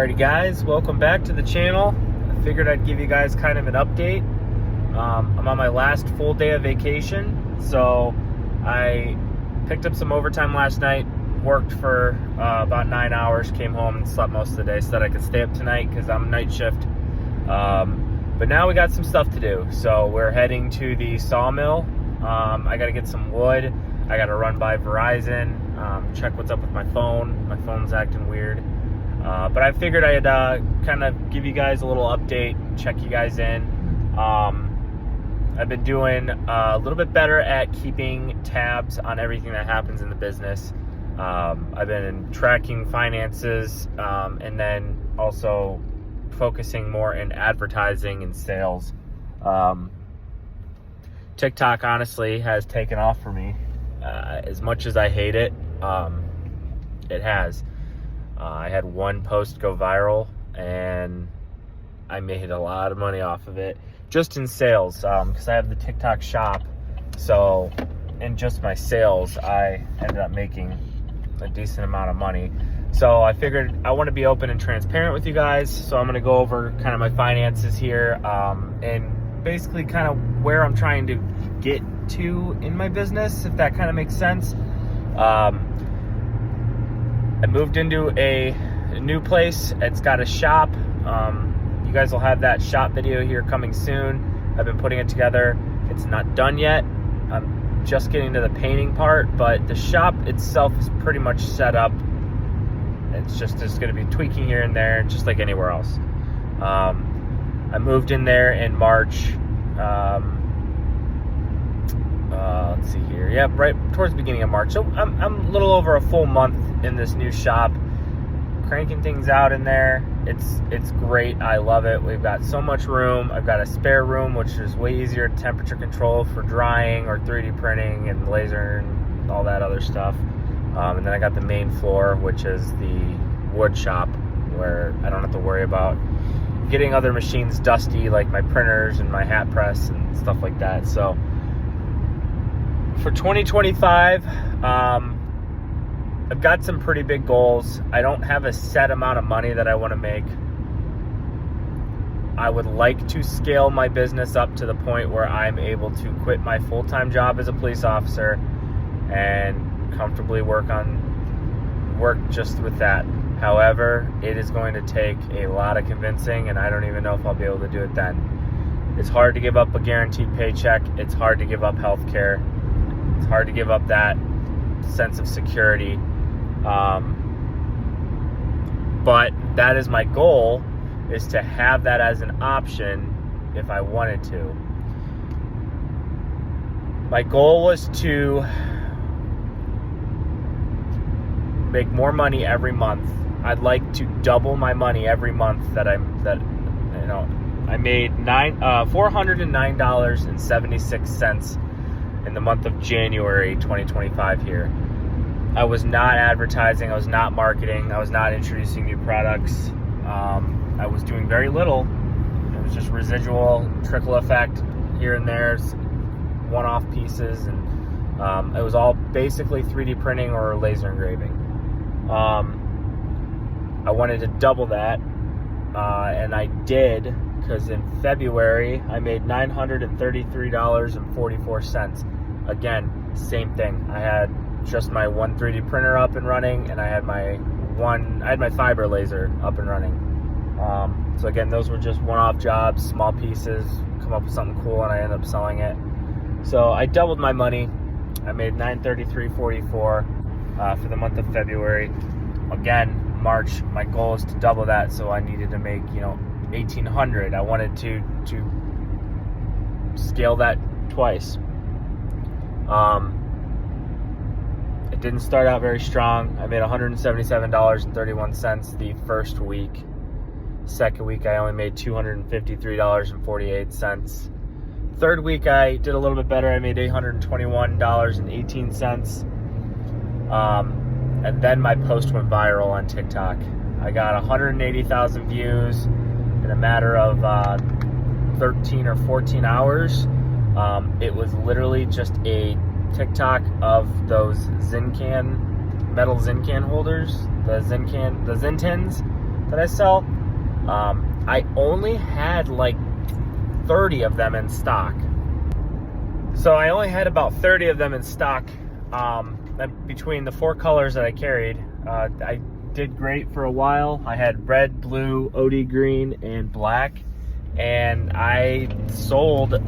Alrighty guys, welcome back to the channel. I figured I'd give you guys kind of an update. I'm on my last full day of vacation, so I picked up some overtime last night, worked for about 9 hours, came home and slept most of the day so that I could stay up tonight because I'm night shift. But now we got some stuff to do, so we're heading to the sawmill. I gotta get some wood. I gotta run by Verizon, check what's up with my phone. My phone's acting weird. But I figured I'd kind of give you guys a little update, check you guys in. I've been doing a little bit better at keeping tabs on everything that happens in the business. I've been tracking finances and then also focusing more in advertising and sales. TikTok honestly has taken off for me. As much as I hate it, it has. I had one post go viral and I made a lot of money off of it just in sales, because I have the TikTok shop. So in just my sales, I ended up making a decent amount of money. So I figured I want to be open and transparent with you guys. So I'm going to go over kind of my finances here, and basically kind of where I'm trying to get to in my business, if that kind of makes sense. I moved into a new place. It's got a shop. You guys will have that shop video here coming soon. I've been putting it together. It's not done yet. I'm just getting to the painting part, but the shop itself is pretty much set up. It's just there's going to be tweaking here and there, just like anywhere else. I moved in there in March. Let's see here. Yep, right towards the beginning of March. So I'm a little over a full month in this new shop, cranking things out in there. It's great. I love it. We've got so much room. I've got a spare room, which is way easier to temperature control for drying or 3D printing and laser and all that other stuff. And then I got the main floor, which is the wood shop, where I don't have to worry about getting other machines dusty, like my printers and my hat press and stuff like that. So for 2025, I've got some pretty big goals. I don't have a set amount of money that I want to make. I would like to scale my business up to the point where I'm able to quit my full-time job as a police officer and comfortably work just with that. However, it is going to take a lot of convincing, and I don't even know if I'll be able to do it then. It's hard to give up a guaranteed paycheck. It's hard to give up health care. It's hard to give up that sense of security. But that is my goal, is to have that as an option if I wanted to. My goal was to make more money every month. I'd like to double my money every month I made $409.76 in the month of January 2025 here. I was not advertising, I was not marketing, I was not introducing new products. I was doing very little. It was just residual trickle effect here and there, one-off pieces, and it was all basically 3D printing or laser engraving. I wanted to double that, and I did, because in February I made $933.44. Again, same thing. I had just my one 3D printer up and running, and I had my fiber laser up and running. So again, those were just one-off jobs, small pieces, come up with something cool, and I ended up selling it. So I doubled my money. I made $933.44 for the month of February. Again, March, my goal is to double that, so I needed to make, $1,800. I wanted to scale that twice. It didn't start out very strong. I made $177.31 the first week. Second week, I only made $253.48. Third week, I did a little bit better. I made $821.18. And then my post went viral on TikTok. I got 180,000 views in a matter of 13 or 14 hours. It was literally just a TikTok of those metal Zin can holders, the Zin tins. that I sell. I only had like 30 of them in stock. So I only had about 30 of them in stock between the 4 colors that I carried. I did great for a while. I had red, blue, OD green, and black. And I sold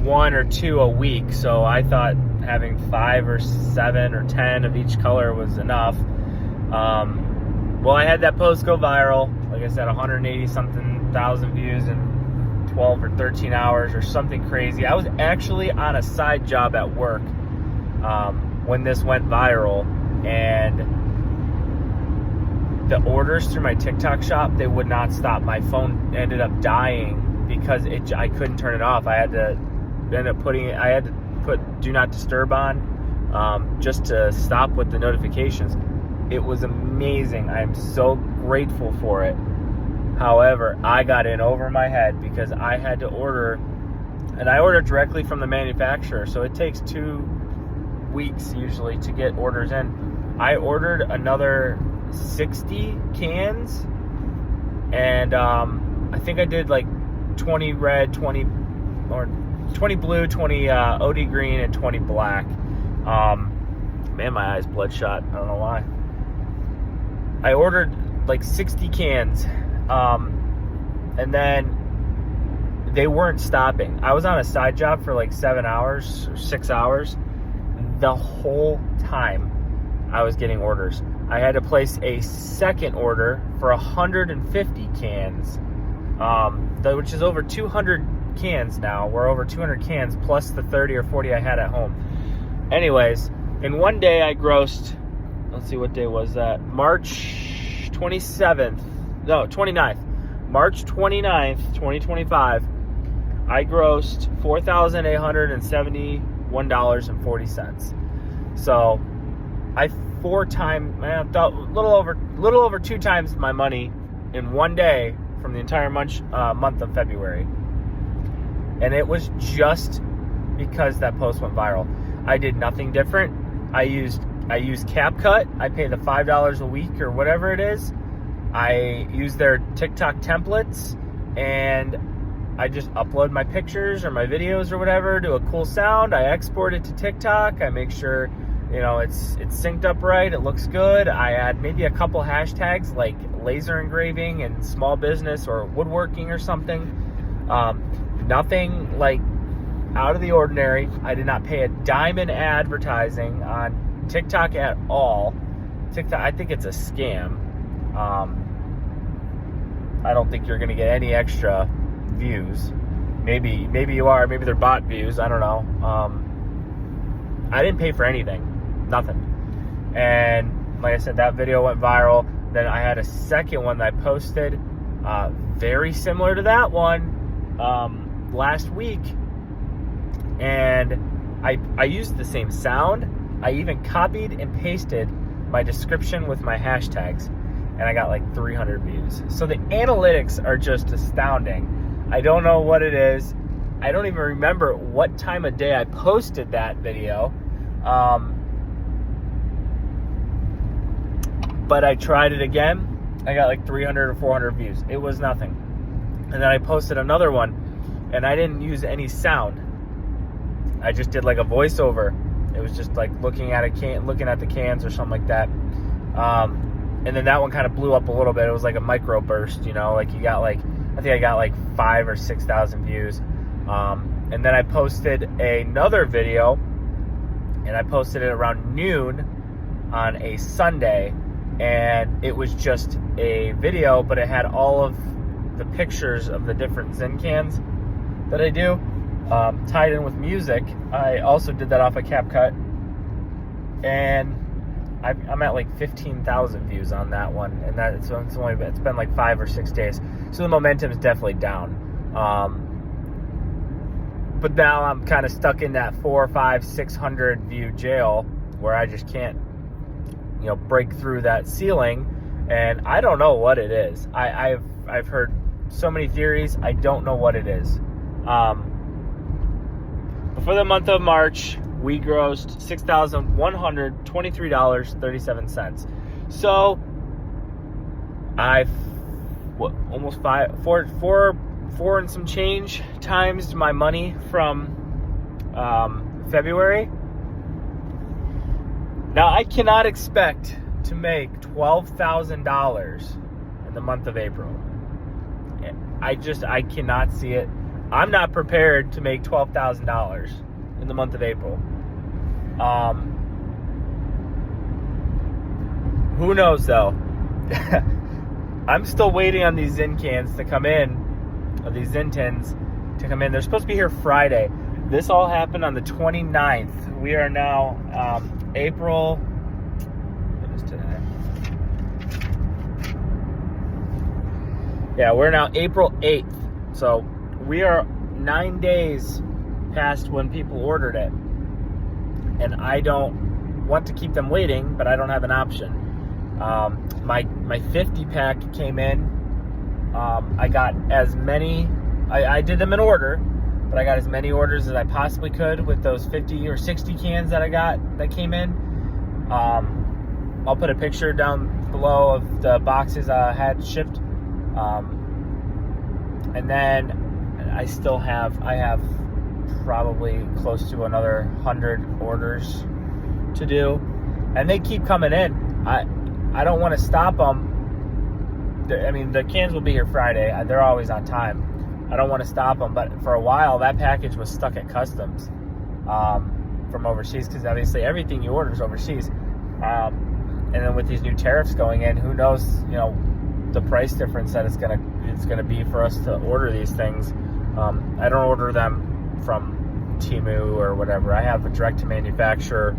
1 or 2 a week. So I thought having 5 or 7 or 10 of each color was enough. Well, I had that post go viral. Like I said, 180 something thousand views in 12 or 13 hours or something crazy. I was actually on a side job at work when this went viral, and the orders through my TikTok shop, they would not stop. My phone ended up dying because I couldn't turn it off. I had to put do not disturb on just to stop with the notifications. It was amazing. I am so grateful for it. However, I got in over my head because I had to order, and I order directly from the manufacturer, so it takes 2 weeks usually to get orders in. I ordered another 60 cans, and I think I did like 20 red, 20 blue, 20 OD green, and 20 black. Man, my eyes bloodshot. I don't know why. I ordered like 60 cans, and then they weren't stopping. I was on a side job for like 7 hours or 6 hours. The whole time I was getting orders. I had to place a second order for 150 cans, which is over 200 cans now. We're over 200 cans plus the 30 or 40 I had at home. Anyways, in one day I grossed, let's see, what day was that? March 29th, March 29th, 2025, I grossed $4,871.40. So I little over 2 times my money in one day from the entire month of February. And it was just because that post went viral. I did nothing different. I used CapCut. I pay the $5 a week or whatever it is. I use their TikTok templates, and I just upload my pictures or my videos or whatever to a cool sound. I export it to TikTok. I make sure, it's synced up right. It looks good. I add maybe a couple hashtags like laser engraving and small business or woodworking or something. Nothing like out of the ordinary. I did not pay a dime in advertising on TikTok at all. TikTok, I think it's a scam. I don't think you're going to get any extra views. Maybe you are. Maybe they're bot views. I don't know. I didn't pay for anything. Nothing. And like I said, that video went viral. Then I had a second one that I posted, very similar to that one, last week. And I used the same sound. I even copied and pasted my description with my hashtags, and I got like 300 views. So the analytics are just astounding. I don't know what it is. I don't even remember what time of day I posted that video. But I tried it again. I got like 300 or 400 views. It was nothing. And then I posted another one, and I didn't use any sound. I just did like a voiceover. It was just like looking at the cans or something like that. And then that one kind of blew up a little bit. It was like a micro burst, like you got like, I think I got like 5,000 or 6,000 views. And then I posted another video, and I posted it around noon on a Sunday, and it was just a video, but it had all of the pictures of the different Zin cans that I do, tied in with music. I also did that off of CapCut, and I'm at like 15,000 views on that one, and it's been like 5 or 6 days, so the momentum is definitely down. But now I'm kind of stuck in that 400, 500, 600 view jail where I just can't, break through that ceiling, and I don't know what it is. I've heard so many theories. I don't know what it is. But for the month of March, we grossed $6,123.37. So almost four and some change times my money from February. Now I cannot expect to make $12,000 in the month of April. I cannot see it. I'm not prepared to make $12,000 in the month of April. Who knows though? I'm still waiting on these Zin cans to come in, or these Zin tins to come in. They're supposed to be here Friday. This all happened on the 29th. We are now April. What is today? Yeah, we're now April 8th. So we are 9 days past when people ordered it. And I don't want to keep them waiting, but I don't have an option. My 50 pack came in. I got as many, I did them in order, but I got as many orders as I possibly could with those 50 or 60 cans that I got that came in. I'll put a picture down below of the boxes I had shipped. And then I have probably close to another 100 orders to do, and they keep coming in. I don't want to stop them. I mean, the cans will be here Friday. They're always on time. I don't want to stop them, but for a while that package was stuck at customs from overseas, because obviously everything you order is overseas. And then with these new tariffs going in, who knows, the price difference that it's gonna be for us to order these things. I don't order them from Temu or whatever. I have a direct to manufacturer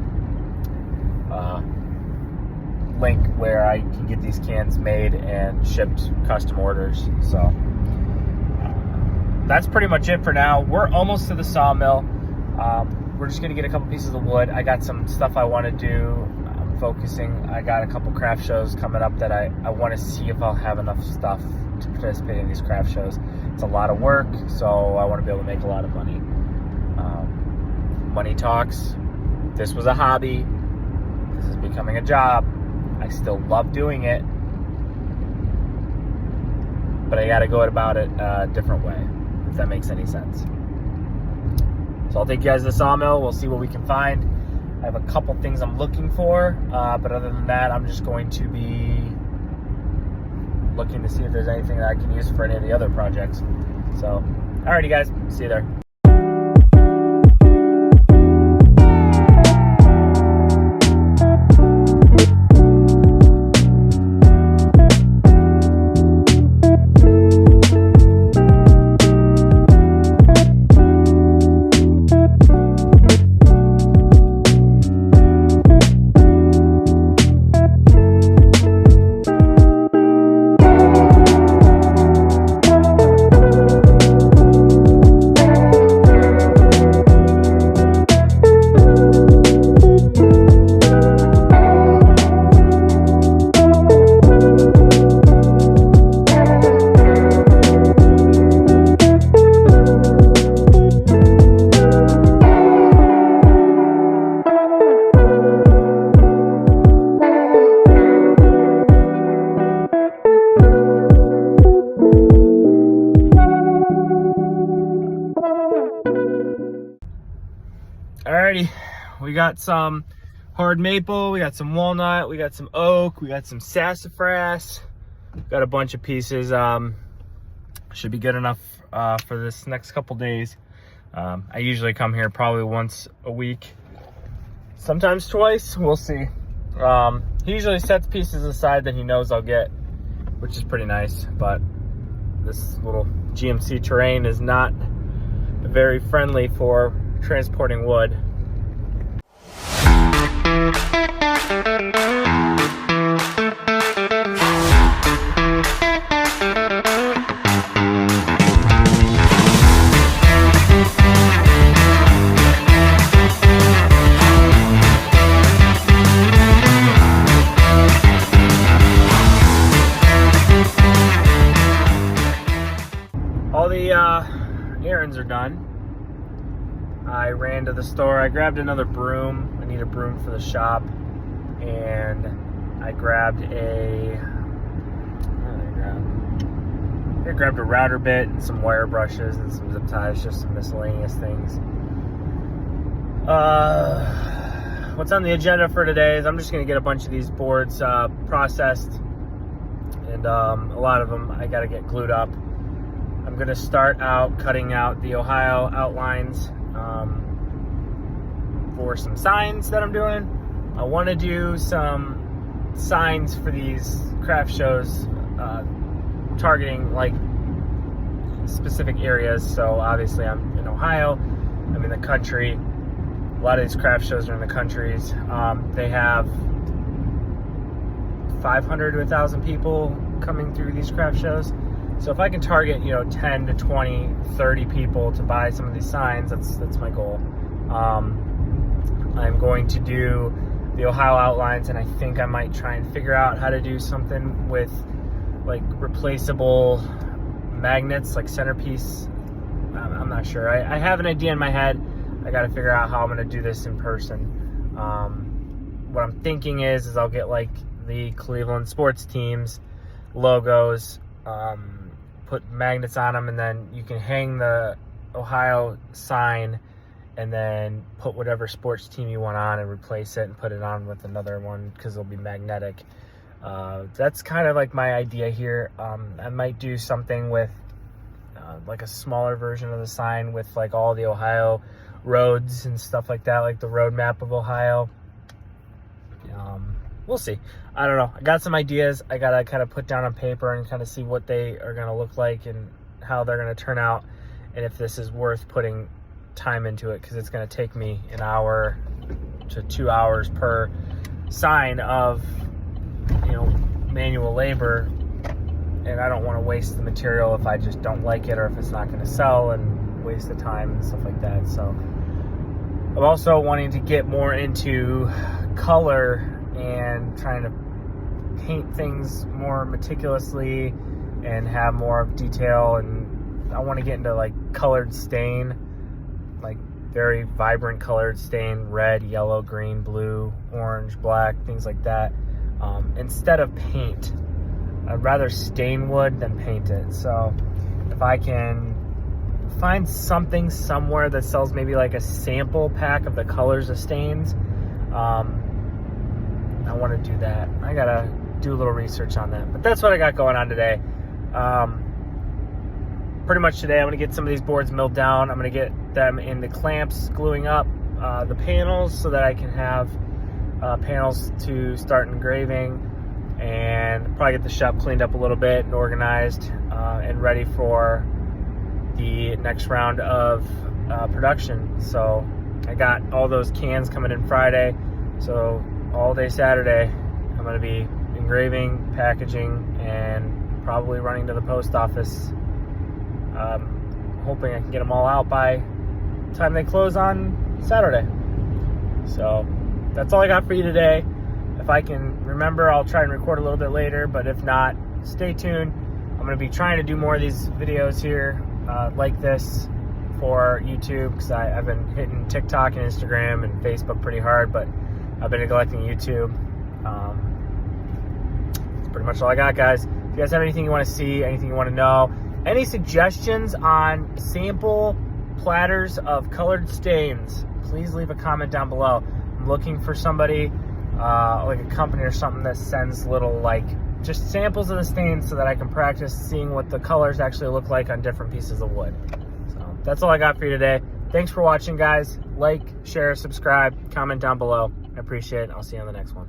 link where I can get these cans made and shipped custom orders. So that's pretty much it for now. We're almost to the sawmill. We're just gonna get a couple pieces of wood. I got some stuff I want to do. I'm focusing. I got a couple craft shows coming up that I want to see if I'll have enough stuff to participate in these craft shows. It's a lot of work, so I want to be able to make a lot of money. Money talks. This was a hobby. This is becoming a job. I still love doing it, but I got to go about it a different way, if that makes any sense. So I'll take you guys to the sawmill. We'll see what we can find. I have a couple things I'm looking for, but other than that, I'm just going to be looking to see if there's anything that I can use for any of the other projects. So, alrighty guys, see you there. Alrighty, we got some hard maple, we got some walnut, we got some oak, we got some sassafras, got a bunch of pieces. Should be good enough for this next couple days. I usually come here probably once a week, sometimes twice, we'll see. He usually sets pieces aside that he knows I'll get, which is pretty nice, but this little GMC terrain is not very friendly for transporting wood. All the errands are done. I ran to the store, I grabbed another broom. I need a broom for the shop. And I grabbed a, I grabbed a router bit and some wire brushes and some zip ties, just some miscellaneous things. What's on the agenda for today is I'm just going to get a bunch of these boards processed, and a lot of them I got to get glued up. I'm going to start out cutting out the Ohio outlines for some signs that I'm doing. I want to do some signs for these craft shows, targeting like specific areas. So obviously I'm in Ohio, I'm in the country. A lot of these craft shows are in the countries. They have 500 to 1,000 people coming through these craft shows. So if I can target, 10 to 20, 30 people to buy some of these signs, that's my goal. I'm going to do the Ohio outlines, and I think I might try and figure out how to do something with like replaceable magnets, like centerpiece. I'm not sure. I have an idea in my head. I got to figure out how I'm going to do this in person. What I'm thinking is I'll get like the Cleveland sports teams logos, put magnets on them, and then you can hang the Ohio sign and then put whatever sports team you want on and replace it and put it on with another one because it'll be magnetic. That's kind of like my idea here. I might do something with like a smaller version of the sign with like all the Ohio roads and stuff like that, like the road map of Ohio. We'll see. I don't know. I got some ideas I gotta kind of put down on paper and kind of see what they are gonna look like and how they're gonna turn out, and if this is worth putting time into it, because it's gonna take me an hour to 2 hours per sign of manual labor, and I don't want to waste the material if I just don't like it or if it's not going to sell, and waste the time and stuff like that. So I'm also wanting to get more into color and trying to paint things more meticulously and have more of detail, and I want to get into like colored stain, like very vibrant colored stain, red, yellow, green, blue, orange, black, things like that. Instead of paint, I'd rather stain wood than paint it. So if I can find something somewhere that sells maybe like a sample pack of the colors of stains, I want to do that. I gotta do a little research on that, but that's what I got going on today. Pretty much today I'm gonna get some of these boards milled down. I'm gonna get them in the clamps, gluing up the panels so that I can have panels to start engraving, and probably get the shop cleaned up a little bit and organized and ready for the next round of production. So I got all those cans coming in Friday, so all day Saturday I'm going to be engraving, packaging, and probably running to the post office, hoping I can get them all out by the time they close on Saturday. So that's all I got for you today. If I can remember, I'll try and record a little bit later, but if not, stay tuned. I'm going to be trying to do more of these videos here like this for YouTube, because I've been hitting TikTok and Instagram and Facebook pretty hard, but I've been neglecting YouTube. That's pretty much all I got, guys. If you guys have anything you want to see, anything you want to know, any suggestions on sample platters of colored stains, please leave a comment down below. I'm looking for somebody, like a company or something, that sends little like just samples of the stains so that I can practice seeing what the colors actually look like on different pieces of wood. So that's all I got for you today. Thanks for watching, guys. Like, share, subscribe, comment down below. I appreciate it. I'll see you on the next one.